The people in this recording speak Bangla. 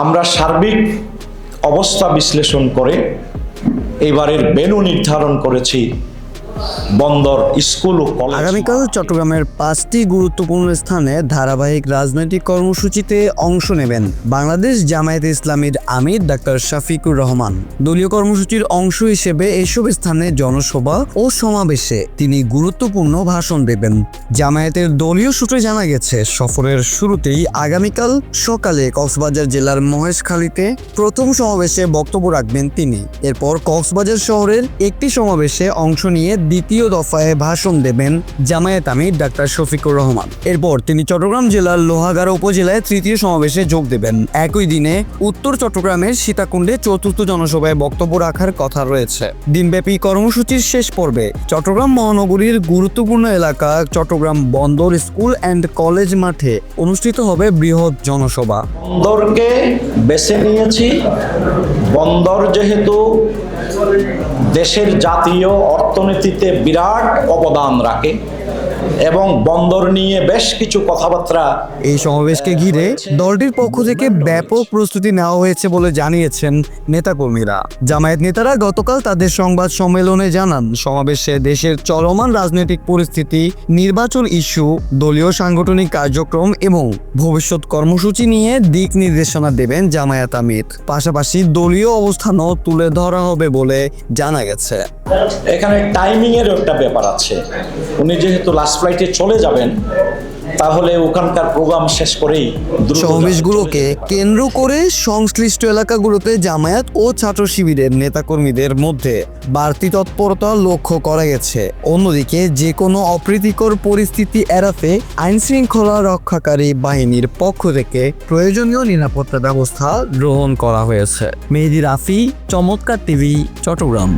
আমরা সার্বিক অবস্থা বিশ্লেষণ করে এবারের ভেন্যু নির্ধারণ করেছি বন্দর স্কুল ও কলেজ। আগামীকাল চট্টগ্রামের 5টি গুরুত্বপূর্ণ স্থানে ধারাবাহিক রাজনৈতিক কর্মসূচিতে অংশ নেবেন বাংলাদেশ জামায়াতে ইসলামীর আমির ডাক্তার শফিকুর রহমান। দলীয় কর্মসূচির অংশ হিসেবে এসব স্থানে জনসভা ও সমাবেশে তিনি গুরুত্বপূর্ণ ভাষণ দেবেন। জামায়াতের দলীয় সূত্রে জানা গেছে, সফরের শুরুতেই আগামীকাল সকালে কক্সবাজার জেলার মহেশখালীতে প্রথম সমাবেশে বক্তব্য রাখবেন তিনি। এরপর কক্সবাজার শহরের একটি সমাবেশে অংশ নিয়ে দ্বিতীয় দফায় ভাষণ দেবেন জামায়াত আমির ডাক্তার শফিকুর রহমান। এরপর তিনি চট্টগ্রাম জেলার লোহাগাড়া উপজেলায় তৃতীয় সমাবেশে যোগ দেবেন। একই দিনে উত্তর চট্টগ্রামের সীতাকুণ্ডে চতুর্থ জনসভায় বক্তব্য রাখার কথা রয়েছে। দিনব্যাপী কর্মসূচির শেষ পর্বে চট্টগ্রাম মহানগরীর গুরুত্বপূর্ণ এলাকা চট্টগ্রাম বন্দর স্কুল অ্যান্ড কলেজ মাঠে অনুষ্ঠিত হবে বৃহৎ জনসভা। বন্দরকে বেছে নিয়েছি, বন্দর যেহেতু দেশের জাতীয় অর্থনীতিতে বিরাট অবদান রাখে এবং বন্দর নিয়ে বেশ কিছু কথাবার্তা। এই সমাবেশকে ঘিরে দলটির পক্ষ থেকে ব্যাপক প্রস্তুতি নেওয়া হয়েছে বলে জানিয়েছেন নেতাকর্মীরা। জামায়াত নেতারা গতকাল তাদের সংবাদ সম্মেলনে জানান, সমাবেশে দেশের চলমান রাজনৈতিক পরিস্থিতি, নির্বাচন ইস্যু, দলীয় সাংগঠনিক কার্যক্রম এবং ভবিষ্যৎ কর্মসূচি নিয়ে দিক নির্দেশনা দেবেন জামায়াত আমির। পাশাপাশি দলীয় অবস্থানও তুলে ধরা হবে বলে জানা গেছে। এখানে টাইমিং এর একটা ব্যাপার আছে। উনি যেহেতু লাস্ট ফ্লাইটে চলে যাবেন, তাহলে ওখানকার প্রোগ্রাম শেষ করেই সমাবেশগুলোকে কেন্দ্র করে সংশ্লিষ্ট এলাকাগুলোতে জামায়াত ও ছাত্র শিবিরের নেতাকর্মীদের মধ্যে বাড়তি তৎপরতা লক্ষ্য করা গেছে। অন্যদিকে যে কোনো অপ্রীতিকর পরিস্থিতি এড়াতে আইন শৃঙ্খলা রক্ষাকারী বাহিনীর পক্ষ থেকে প্রয়োজনীয় নিরাপত্তা ব্যবস্থা গ্রহণ করা হয়েছে। মেহেদী রাফি, চমৎকার টিভি, চট্টগ্রাম।